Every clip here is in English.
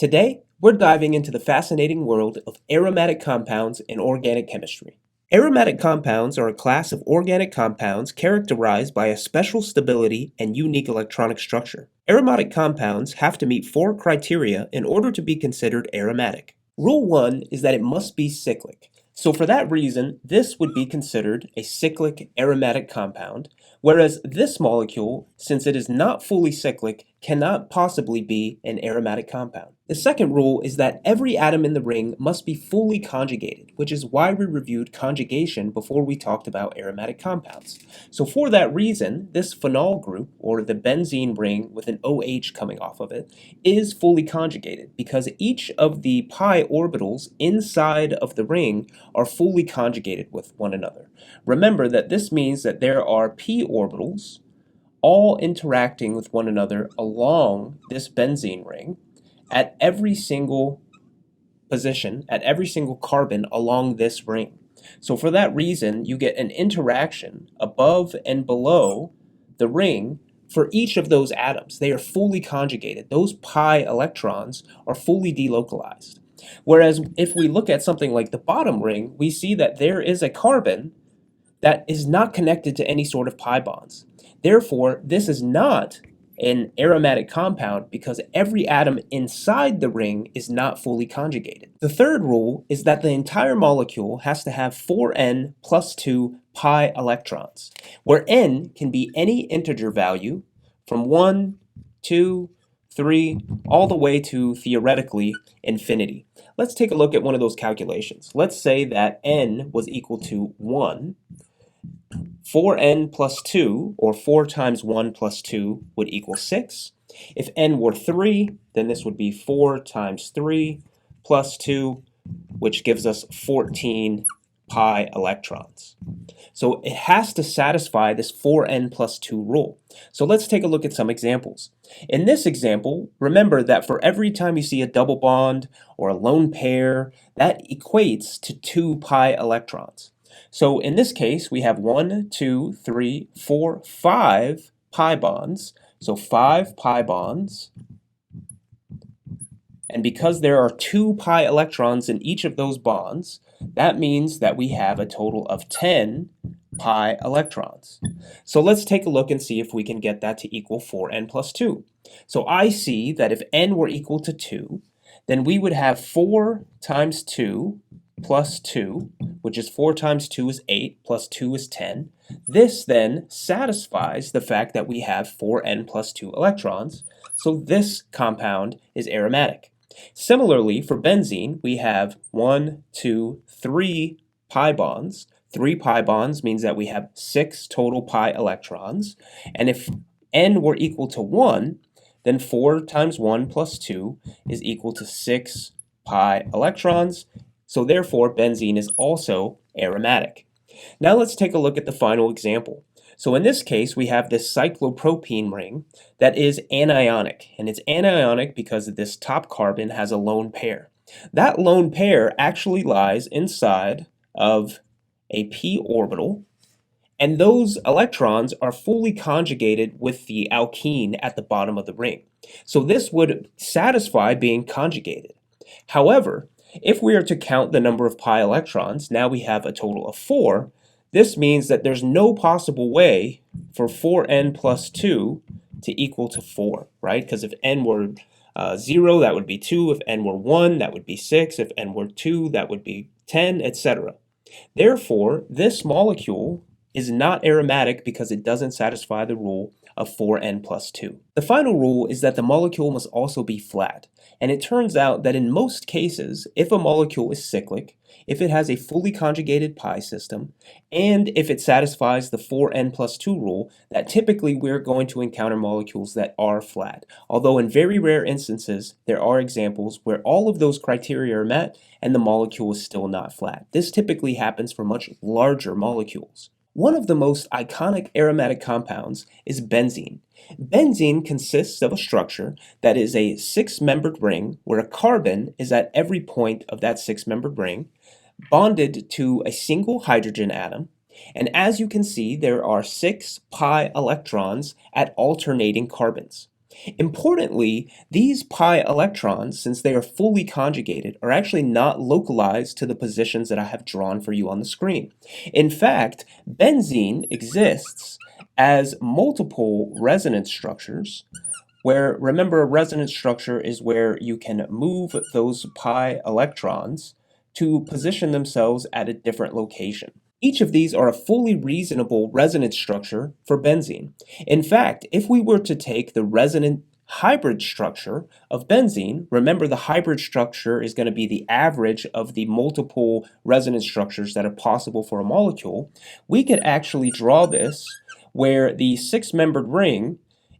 Today, we're diving into the fascinating world of aromatic compounds in organic chemistry. Aromatic compounds are a class of organic compounds characterized by a special stability and unique electronic structure. Aromatic compounds have to meet 4 criteria in order to be considered aromatic. Rule 1 is that it must be cyclic. So for that reason, this would be considered a cyclic aromatic compound, whereas this molecule, since it is not fully cyclic, cannot possibly be an aromatic compound. The second rule is that every atom in the ring must be fully conjugated, which is why we reviewed conjugation before we talked about aromatic compounds. So for that reason, this phenol group, or the benzene ring with an OH coming off of it, is fully conjugated because each of the pi orbitals inside of the ring are fully conjugated with one another. Remember that this means that there are p orbitals all interacting with one another along this benzene ring at every single position, at every single carbon along this ring. So for that reason, you get an interaction above and below the ring for each of those atoms. They are fully conjugated. Those pi electrons are fully delocalized. Whereas if we look at something like the bottom ring, we see that there is a carbon that is not connected to any sort of pi bonds. Therefore, this is not an aromatic compound because every atom inside the ring is not fully conjugated. The third rule is that the entire molecule has to have 4n plus 2 pi electrons, where n can be any integer value from 1, 2, 3, all the way to, theoretically, infinity. Let's take a look at one of those calculations. Let's say that n was equal to 1. 4n plus 2, or 4 times 1 plus 2, would equal 6. If n were 3, then this would be 4 times 3 plus 2, which gives us 14 pi electrons. So it has to satisfy this 4n plus 2 rule. So let's take a look at some examples. In this example, remember that for every time you see a double bond or a lone pair, that equates to 2 pi electrons. So in this case, we have 1, 2, 3, 4, 5 pi bonds. So 5 pi bonds. And because there are 2 pi electrons in each of those bonds, that means that we have a total of 10 pi electrons. So let's take a look and see if we can get that to equal 4n plus 2. So I see that if n were equal to 2, then we would have 4 times 2 plus 2, which is 4 times 2 is 8, plus 2 is 10. This then satisfies the fact that we have 4n plus 2 electrons, so this compound is aromatic. Similarly, for benzene, we have 1, 2, 3 pi bonds. 3 pi bonds means that we have 6 total pi electrons, and if n were equal to 1, then 4 times 1 plus 2 is equal to 6 pi electrons. So therefore, benzene is also aromatic. Now let's take a look at the final example. So in this case, we have this cyclopropene ring that is anionic. And it's anionic because this top carbon has a lone pair. That lone pair actually lies inside of a p orbital. And those electrons are fully conjugated with the alkene at the bottom of the ring. So this would satisfy being conjugated. However, if we are to count the number of pi electrons, now we have a total of 4. This means that there's no possible way for 4n plus 2 to equal to 4, right? Because if n were 0, that would be 2. If n were 1, that would be 6. If n were 2, that would be 10, etc. Therefore, this molecule is not aromatic because it doesn't satisfy the rule of 4n plus 2. The final rule is that the molecule must also be flat. And it turns out that in most cases, if a molecule is cyclic, if it has a fully conjugated pi system, and if it satisfies the 4n plus 2 rule, that typically we're going to encounter molecules that are flat. Although in very rare instances, there are examples where all of those criteria are met and the molecule is still not flat. This typically happens for much larger molecules. One of the most iconic aromatic compounds is benzene. Benzene consists of a structure that is a 6-membered ring where a carbon is at every point of that 6-membered ring, bonded to a single hydrogen atom, and as you can see, there are 6 pi electrons at alternating carbons. Importantly, these pi electrons, since they are fully conjugated, are actually not localized to the positions that I have drawn for you on the screen. In fact, benzene exists as multiple resonance structures where, remember, a resonance structure is where you can move those pi electrons to position themselves at a different location. Each of these are a fully reasonable resonance structure for benzene. In fact, if we were to take the resonant hybrid structure of benzene, remember the hybrid structure is going to be the average of the multiple resonance structures that are possible for a molecule, we could actually draw this where the six-membered ring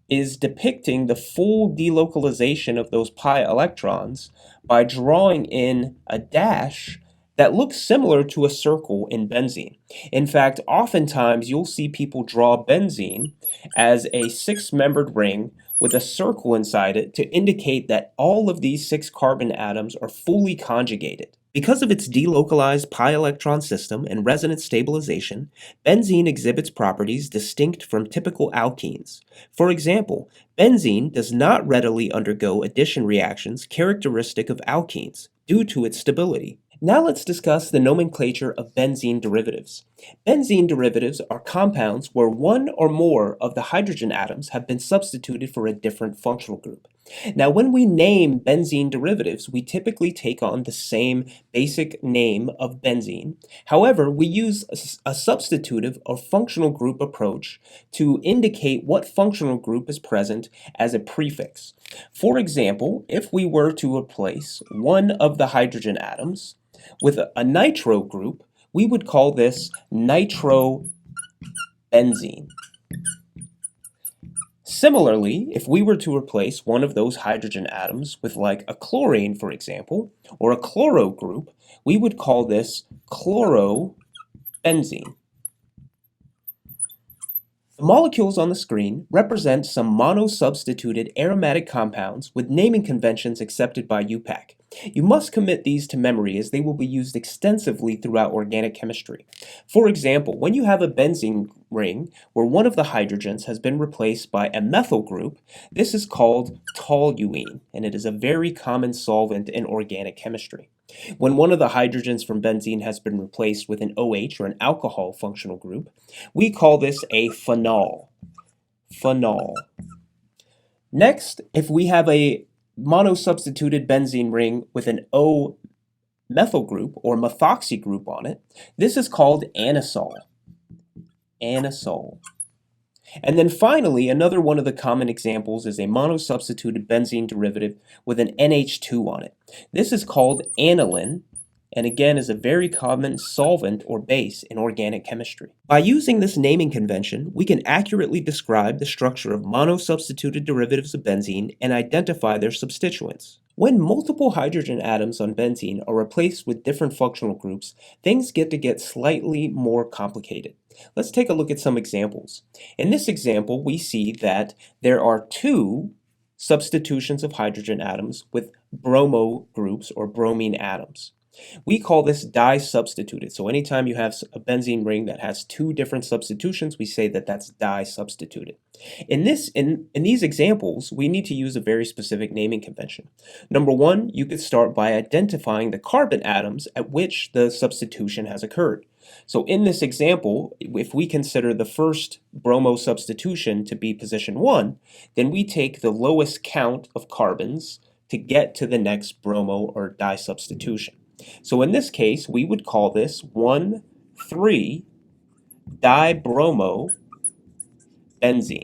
is depicting the full delocalization of those pi electrons by drawing in a dash that looks similar to a circle in benzene. In fact, oftentimes you'll see people draw benzene as a six-membered ring with a circle inside it to indicate that all of these six carbon atoms are fully conjugated. Because of its delocalized pi electron system and resonance stabilization, benzene exhibits properties distinct from typical alkenes. For example, benzene does not readily undergo addition reactions characteristic of alkenes due to its stability. Now let's discuss the nomenclature of benzene derivatives. Benzene derivatives are compounds where one or more of the hydrogen atoms have been substituted for a different functional group. Now, when we name benzene derivatives, we typically take on the same basic name of benzene. However, we use a substitutive or functional group approach to indicate what functional group is present as a prefix. For example, if we were to replace one of the hydrogen atoms with a nitro group, we would call this nitrobenzene. Similarly, if we were to replace one of those hydrogen atoms with like a chlorine, for example, or a chloro group, we would call this chlorobenzene. The molecules on the screen represent some monosubstituted aromatic compounds with naming conventions accepted by UPAC. You must commit these to memory as they will be used extensively throughout organic chemistry. For example, when you have a benzene ring where one of the hydrogens has been replaced by a methyl group, this is called toluene, and it is a very common solvent in organic chemistry. When one of the hydrogens from benzene has been replaced with an OH or an alcohol functional group, we call this a phenol. Phenol. Next, if we have a monosubstituted benzene ring with an O methyl group or methoxy group on it, this is called anisole. Anisole. And then finally, another one of the common examples is a monosubstituted benzene derivative with an NH2 on it. This is called aniline, and again is a very common solvent or base in organic chemistry. By using this naming convention, we can accurately describe the structure of monosubstituted derivatives of benzene and identify their substituents. When multiple hydrogen atoms on benzene are replaced with different functional groups, things get slightly more complicated. Let's take a look at some examples. In this example, we see that there are two substitutions of hydrogen atoms with bromo groups or bromine atoms. We call this disubstituted. So anytime you have a benzene ring that has two different substitutions, we say that that's disubstituted. In these examples, we need to use a very specific naming convention. Number one, you could start by identifying the carbon atoms at which the substitution has occurred. So in this example, if we consider the first bromo substitution to be position 1, then we take the lowest count of carbons to get to the next bromo or disubstitution. So in this case, we would call this 1,3-dibromobenzene.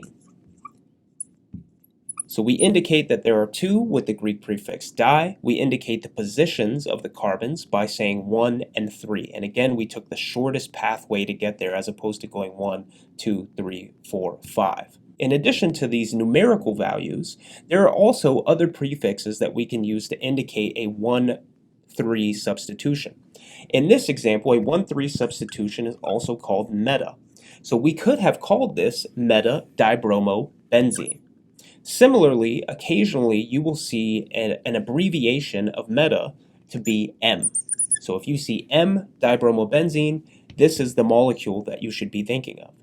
So we indicate that there are two with the Greek prefix di. We indicate the positions of the carbons by saying 1 and 3. And again, we took the shortest pathway to get there as opposed to going 1, 2, 3, 4, 5. In addition to these numerical values, there are also other prefixes that we can use to indicate a 1,3 substitution. In this example, a 1,3 substitution is also called meta. So we could have called this meta-dibromobenzene. Similarly, occasionally you will see an abbreviation of meta to be M. So if you see M-dibromobenzene, this is the molecule that you should be thinking of.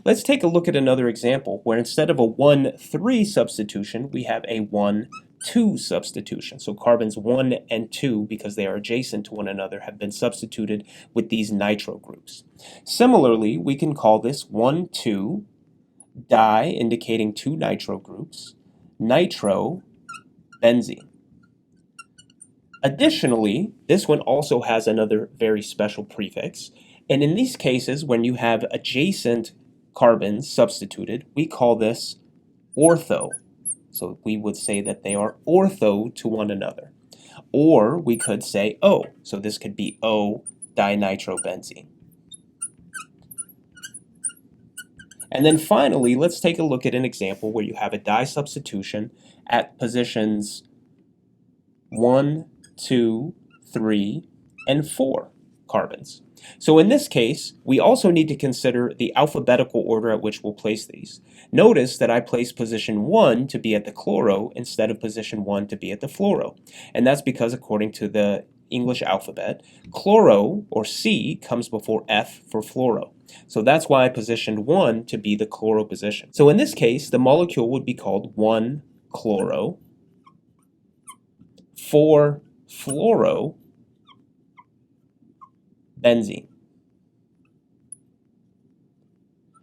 Let's take a look at another example where instead of a 1,3 substitution, we have a 1,2 substitution. So carbons 1 and 2, because they are adjacent to one another, have been substituted with these nitro groups. Similarly, we can call this 1,2 di, indicating two nitro groups, nitro benzene. Additionally, this one also has another very special prefix. And in these cases, when you have adjacent carbons substituted, we call this ortho. So we would say that they are ortho to one another. Or we could say O. So this could be O dinitrobenzene. And then finally, let's take a look at an example where you have a di substitution at positions 1, 2, 3, and 4 carbons. So in this case, we also need to consider the alphabetical order at which we'll place these. Notice that I place position 1 to be at the chloro instead of position 1 to be at the fluoro. And that's because according to the English alphabet, chloro, or C, comes before F for fluoro. So that's why I positioned 1 to be the chloro position. So in this case, the molecule would be called 1-chloro, 4-fluoro-benzene.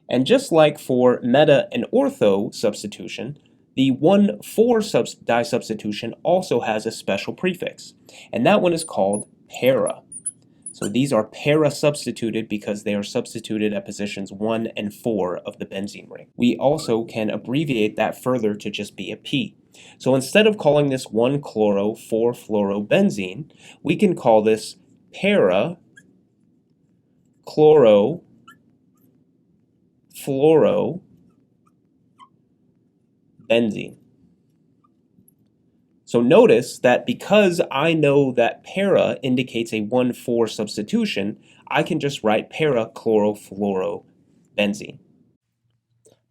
And just like for meta and ortho substitution, the 1,4 di substitution also has a special prefix, and that one is called para. So these are para-substituted because they are substituted at positions 1 and 4 of the benzene ring. We also can abbreviate that further to just be a P. So instead of calling this 1-chloro, 4-fluorobenzene, we can call this para-chloro-fluorobenzene. So notice that because I know that para indicates a 1,4 substitution, I can just write para-chlorofluorobenzene.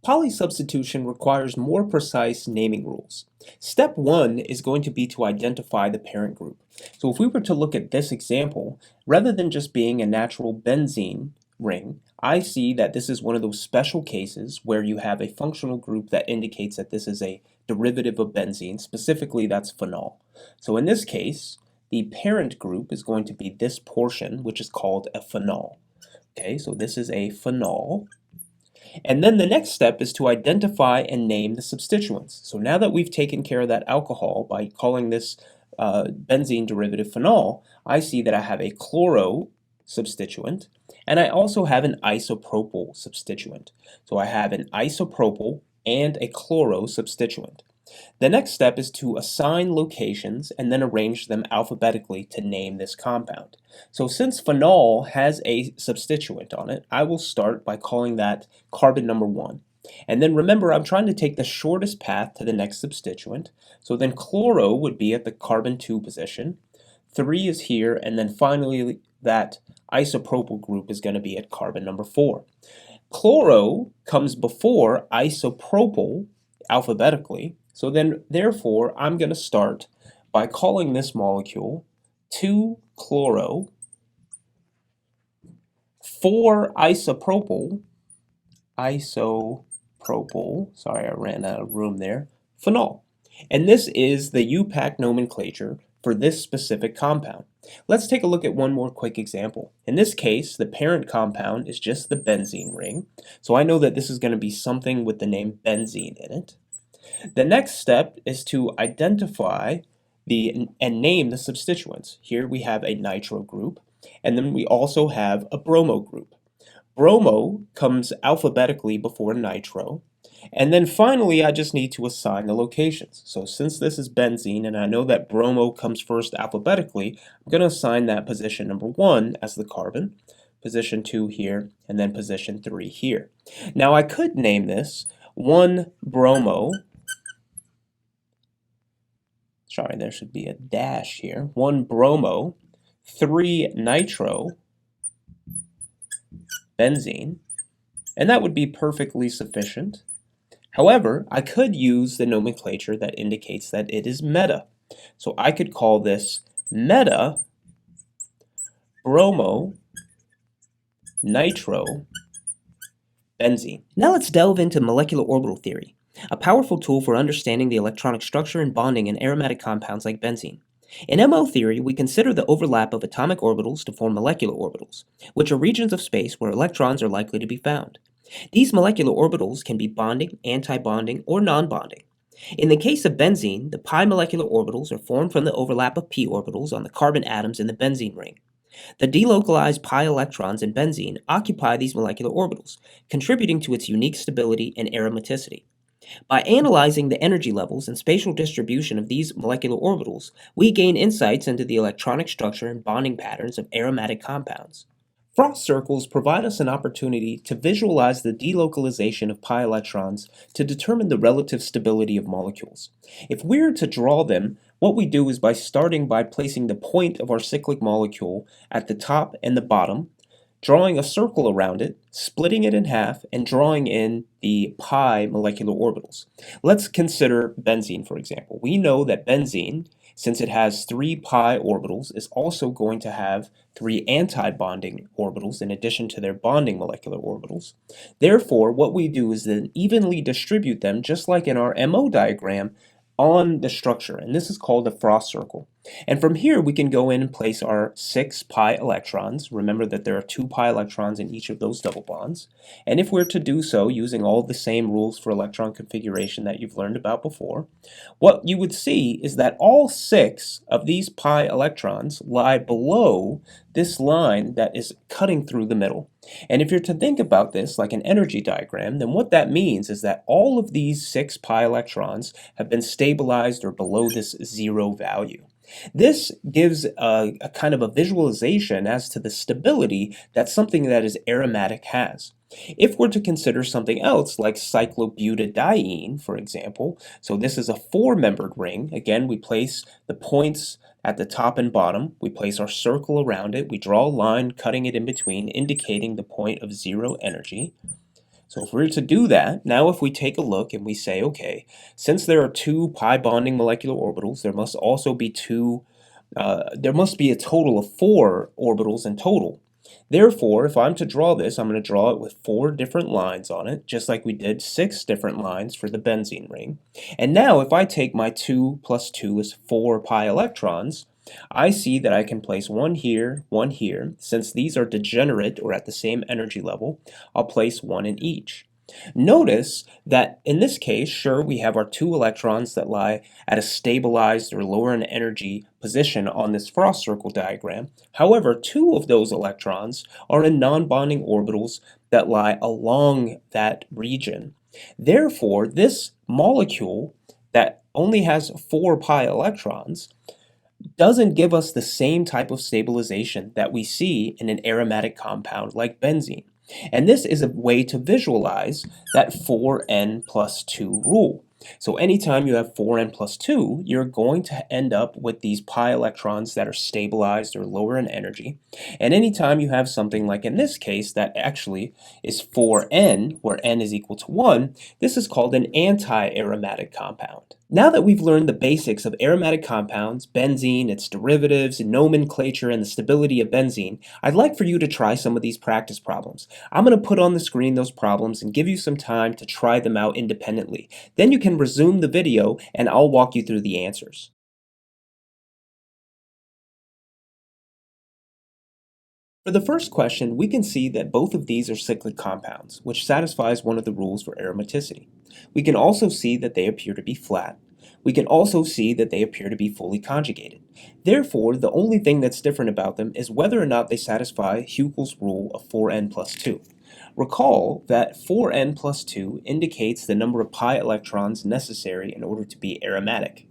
Polysubstitution requires more precise naming rules. Step 1 is going to be to identify the parent group. So if we were to look at this example, rather than just being a natural benzene ring, I see that this is one of those special cases where you have a functional group that indicates that this is a derivative of benzene, specifically that's phenol. So in this case, the parent group is going to be this portion, which is called a phenol. Okay, so this is a phenol. And then the next step is to identify and name the substituents. So now that we've taken care of that alcohol by calling this benzene derivative phenol, I see that I have a chloro substituent, and I also have an isopropyl substituent. So I have an isopropyl and a chloro substituent. The next step is to assign locations and then arrange them alphabetically to name this compound. So since phenol has a substituent on it, I will start by calling that carbon number 1. And then remember, I'm trying to take the shortest path to the next substituent. So then chloro would be at the carbon 2 position. 3 is here, and then finally that isopropyl group is going to be at carbon number 4. Chloro comes before isopropyl alphabetically, so then therefore I'm going to start by calling this molecule 2-chloro, 4-isopropyl, sorry I ran out of room there, phenol. And this is the UPAC nomenclature for this specific compound. Let's take a look at one more quick example. In this case, the parent compound is just the benzene ring, so I know that this is going to be something with the name benzene in it. The next step is to identify and name the substituents. Here we have a nitro group, and then we also have a bromo group. Bromo comes alphabetically before nitro, and then finally I just need to assign the locations. So since this is benzene and I know that bromo comes first alphabetically, I'm going to assign that position number 1 as the carbon, position 2 here, and then position 3 here. Now I could name this 1-bromo, sorry, there should be a dash here, 1-bromo, 3-nitro benzene, and that would be perfectly sufficient. However, I could use the nomenclature that indicates that it is meta. So I could call this meta bromo nitro benzene. Now let's delve into molecular orbital theory, a powerful tool for understanding the electronic structure and bonding in aromatic compounds like benzene. In MO theory, we consider the overlap of atomic orbitals to form molecular orbitals, which are regions of space where electrons are likely to be found. These molecular orbitals can be bonding, anti-bonding, or non-bonding. In the case of benzene, the pi molecular orbitals are formed from the overlap of p orbitals on the carbon atoms in the benzene ring. The delocalized pi electrons in benzene occupy these molecular orbitals, contributing to its unique stability and aromaticity. By analyzing the energy levels and spatial distribution of these molecular orbitals, we gain insights into the electronic structure and bonding patterns of aromatic compounds. Frost circles provide us an opportunity to visualize the delocalization of pi electrons to determine the relative stability of molecules. If we're to draw them, what we do is by starting by placing the point of our cyclic molecule at the top and the bottom, drawing a circle around it, splitting it in half, and drawing in the pi molecular orbitals. Let's consider benzene, for example. We know that benzene, since it has 3 pi orbitals, is also going to have 3 anti-bonding orbitals in addition to their bonding molecular orbitals. Therefore, what we do is then evenly distribute them, just like in our MO diagram, on the structure, and this is called a Frost circle. And from here, we can go in and place our 6 pi electrons. Remember that there are 2 pi electrons in each of those double bonds. And if we're to do so using all the same rules for electron configuration that you've learned about before, what you would see is that all 6 of these pi electrons lie below this line that is cutting through the middle. And if you're to think about this like an energy diagram, then what that means is that all of these 6 pi electrons have been stabilized or below this 0 value. This gives a kind of a visualization as to the stability that something that is aromatic has. If we're to consider something else like cyclobutadiene, for example, so this is a 4-membered ring. Again, we place the points at the top and bottom. We place our circle around it. We draw a line cutting it in between, indicating the point of 0 energy. So if we were to do that, now if we take a look and we say, okay, since there are 2 pi bonding molecular orbitals, there must also be there must be a total of 4 orbitals in total. Therefore, if I'm to draw this, I'm going to draw it with 4 different lines on it, just like we did 6 different lines for the benzene ring. And now if I take my 2 plus 2 is 4 pi electrons, I see that I can place one here, one here. Since these are degenerate or at the same energy level, I'll place one in each. Notice that in this case, sure, we have our 2 electrons that lie at a stabilized or lower in energy position on this Frost circle diagram. However, 2 of those electrons are in non-bonding orbitals that lie along that region. Therefore, this molecule that only has 4 pi electrons doesn't give us the same type of stabilization that we see in an aromatic compound like benzene. And this is a way to visualize that 4n plus 2 rule. So anytime you have 4n plus 2, you're going to end up with these pi electrons that are stabilized or lower in energy. And anytime you have something like in this case that actually is 4n, where n is equal to 1, this is called an anti-aromatic compound. Now that we've learned the basics of aromatic compounds, benzene, its derivatives, nomenclature, and the stability of benzene, I'd like for you to try some of these practice problems. I'm going to put on the screen those problems and give you some time to try them out independently. Then you can resume the video and I'll walk you through the answers. For the first question, we can see that both of these are cyclic compounds, which satisfies one of the rules for aromaticity. We can also see that they appear to be flat. We can also see that they appear to be fully conjugated. Therefore, the only thing that's different about them is whether or not they satisfy Huckel's rule of 4n plus 2. Recall that 4n plus 2 indicates the number of pi electrons necessary in order to be aromatic.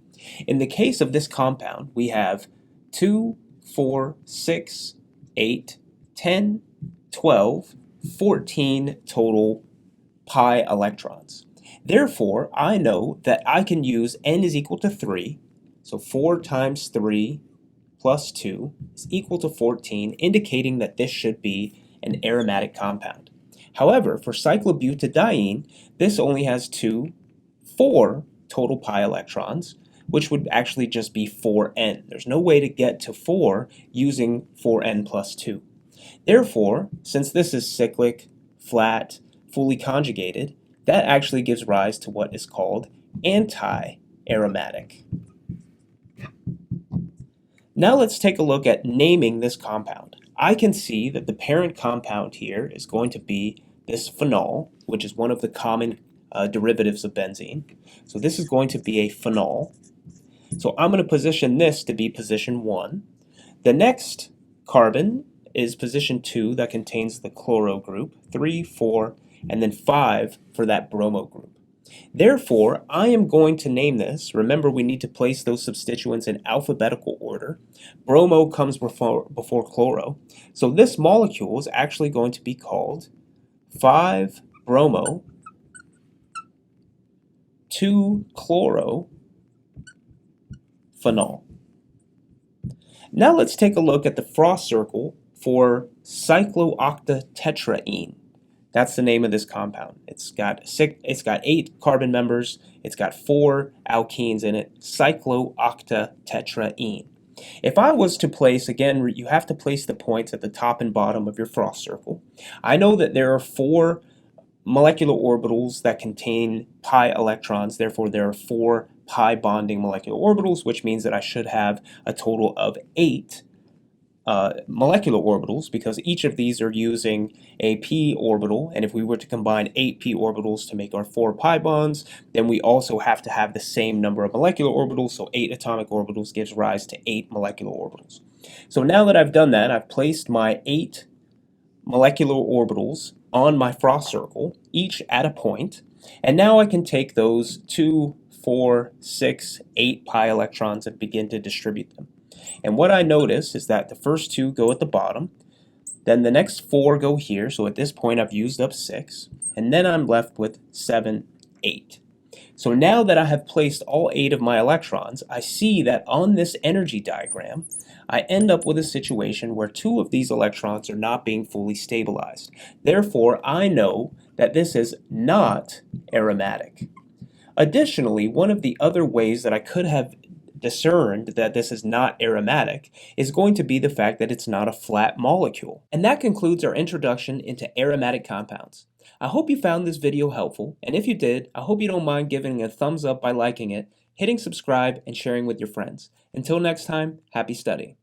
In the case of this compound, we have 2, 4, 6, 8, 10, 12, 14 total pi electrons. Therefore, I know that I can use n is equal to 3, so 4 times 3 plus 2 is equal to 14, indicating that this should be an aromatic compound. However, for cyclobutadiene, this only has 4 total pi electrons, which would actually just be 4n. There's no way to get to 4 using 4n plus 2. Therefore, since this is cyclic, flat, fully conjugated, that actually gives rise to what is called anti-aromatic. Now let's take a look at naming this compound. I can see that the parent compound here is going to be this phenol, which is one of the common derivatives of benzene. So this is going to be a phenol. So I'm going to position this to be position 1. The next carbon is position 2 that contains the chloro group, 3, 4, and then 5 for that bromo group. Therefore, I am going to name this. Remember, we need to place those substituents in alphabetical order. Bromo comes before chloro. So this molecule is actually going to be called 5-bromo 2-chloro-phenol. Now let's take a look at the frost circle for cyclooctatetraene. That's the name of this compound. It's got 8 carbon members. It's got 4 alkenes in it. Cyclooctatetraene. If I was to place, again, you have to place the points at the top and bottom of your frost circle. I know that there are 4 molecular orbitals that contain pi electrons. Therefore, there are 4 pi bonding molecular orbitals, which means that I should have a total of 8 molecular orbitals, because each of these are using a p orbital, and if we were to combine 8 p orbitals to make our 4 pi bonds, then we also have to have the same number of molecular orbitals, so 8 atomic orbitals gives rise to 8 molecular orbitals. So now that I've done that, I've placed my 8 molecular orbitals on my frost circle, each at a point, and now I can take those 2, 4, 6, 8 pi electrons and begin to distribute them. And what I notice is that the first 2 go at the bottom, then the next 4 go here, so at this point I've used up 6, and then I'm left with 7, 8. So now that I have placed all 8 of my electrons, I see that on this energy diagram, I end up with a situation where 2 of these electrons are not being fully stabilized. Therefore, I know that this is not aromatic. Additionally, one of the other ways that I could have discerned that this is not aromatic is going to be the fact that it's not a flat molecule. And that concludes our introduction into aromatic compounds. I hope you found this video helpful, and if you did, I hope you don't mind giving a thumbs up by liking it, hitting subscribe, and sharing with your friends. Until next time, happy studying.